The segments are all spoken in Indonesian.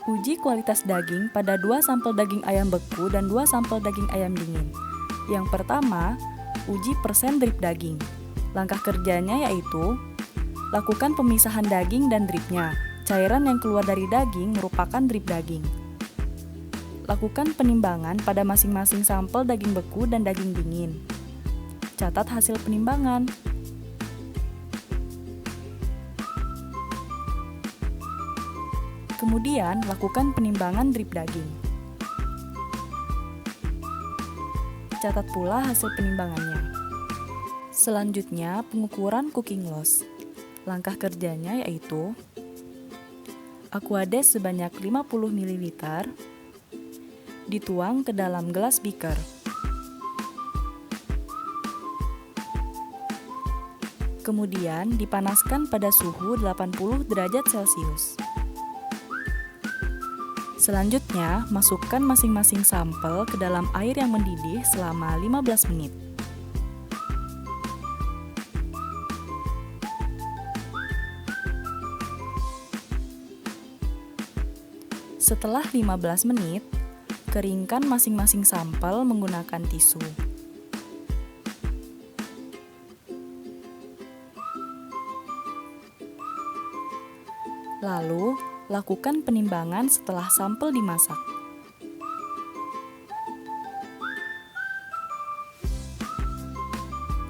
Uji kualitas daging pada 2 sampel daging ayam beku dan 2 sampel daging ayam dingin. Yang pertama, uji persen drip daging. Langkah kerjanya yaitu lakukan pemisahan daging dan dripnya. Cairan yang keluar dari daging merupakan drip daging. Lakukan penimbangan pada masing-masing sampel daging beku dan daging dingin. Catat hasil penimbangan. Kemudian, lakukan penimbangan drip daging. Catat pula hasil penimbangannya. Selanjutnya, pengukuran cooking loss. Langkah kerjanya yaitu Aquades sebanyak 50 ml dituang ke dalam gelas beaker. Kemudian, dipanaskan pada suhu 80 derajat Celcius. Selanjutnya, masukkan masing-masing sampel ke dalam air yang mendidih selama 15 menit. Setelah 15 menit, keringkan masing-masing sampel menggunakan tisu. Lalu, lakukan penimbangan setelah sampel dimasak.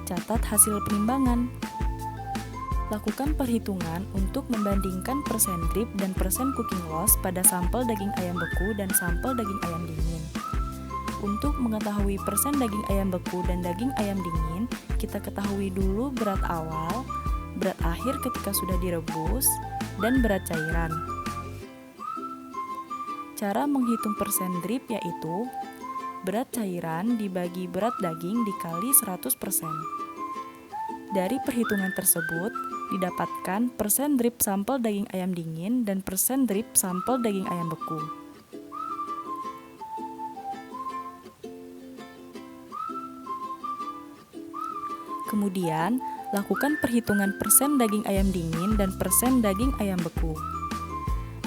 Catat hasil penimbangan. Lakukan perhitungan untuk membandingkan persen drip dan persen cooking loss pada sampel daging ayam beku dan sampel daging ayam dingin. Untuk mengetahui persen daging ayam beku dan daging ayam dingin, kita ketahui dulu berat awal, berat akhir ketika sudah direbus, dan berat cairan. Cara menghitung persen drip yaitu berat cairan dibagi berat daging dikali 100%. Dari perhitungan tersebut, didapatkan persen drip sampel daging ayam dingin dan persen drip sampel daging ayam beku. Kemudian, lakukan perhitungan persen daging ayam dingin dan persen daging ayam beku.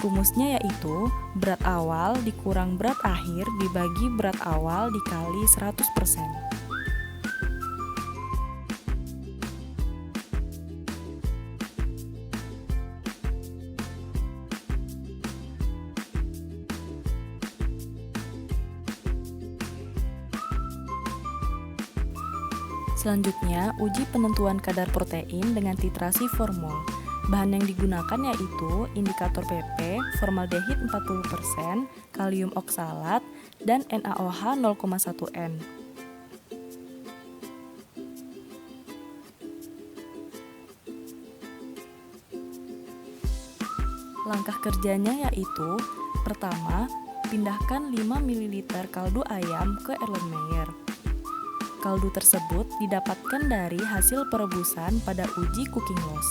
Rumusnya yaitu berat awal dikurang berat akhir dibagi berat awal dikali 100%. Selanjutnya, uji penentuan kadar protein dengan titrasi formol. Bahan yang digunakan yaitu indikator PP, formaldehid 40%, kalium oksalat, dan NaOH 0,1N. Langkah kerjanya yaitu pertama, pindahkan 5 ml kaldu ayam ke Erlenmeyer. Kaldu tersebut didapatkan dari hasil perebusan pada uji cooking loss.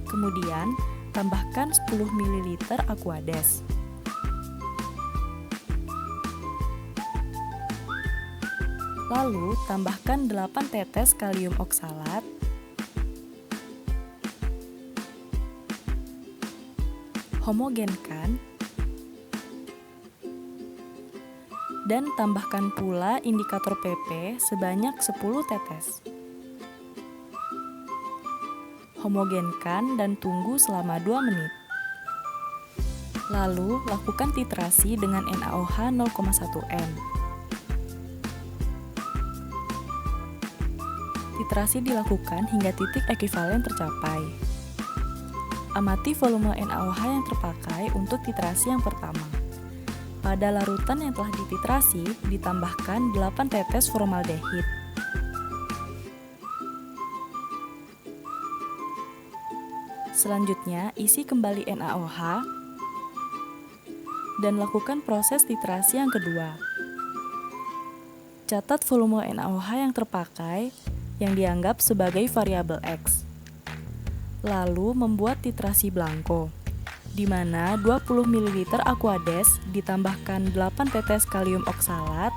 Kemudian, tambahkan 10 ml Aquades. Lalu, tambahkan 8 tetes kalium oksalat. Homogenkan. Dan tambahkan pula indikator PP sebanyak 10 tetes. Homogenkan dan tunggu selama 2 menit. Lalu, lakukan titrasi dengan NaOH 0,1N. Titrasi dilakukan hingga titik ekuivalen tercapai. Amati volume NaOH yang terpakai untuk titrasi yang pertama. Pada larutan yang telah dititrasi, ditambahkan 8 tetes formaldehid. Selanjutnya, isi kembali NaOH dan lakukan proses titrasi yang kedua. Catat volume NaOH yang terpakai yang dianggap sebagai variabel X. Lalu membuat titrasi blanko, di mana 20 ml Aquades ditambahkan 8 tetes kalium oksalat,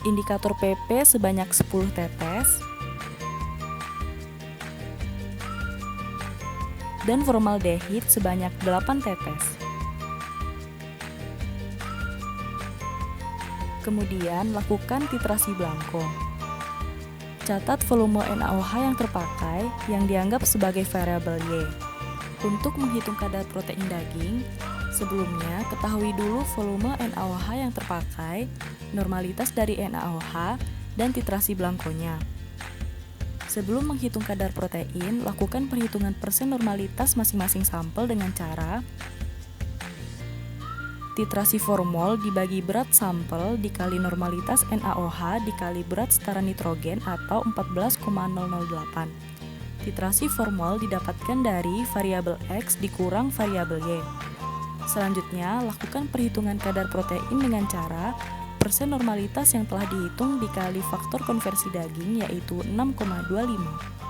indikator PP sebanyak 10 tetes, dan formaldehid sebanyak 8 tetes. Kemudian lakukan titrasi blanko. Catat volume NaOH yang terpakai yang dianggap sebagai variabel Y. Untuk menghitung kadar protein daging, sebelumnya ketahui dulu volume NaOH yang terpakai, normalitas dari NaOH, dan titrasi blankonya. Sebelum menghitung kadar protein, lakukan perhitungan persen normalitas masing-masing sampel dengan cara titrasi formol dibagi berat sampel dikali normalitas NaOH dikali berat setara nitrogen atau 14,008. Titrasi formol didapatkan dari variabel X dikurang variabel Y. Selanjutnya, lakukan perhitungan kadar protein dengan cara persen normalitas yang telah dihitung dikali faktor konversi daging yaitu 6,25.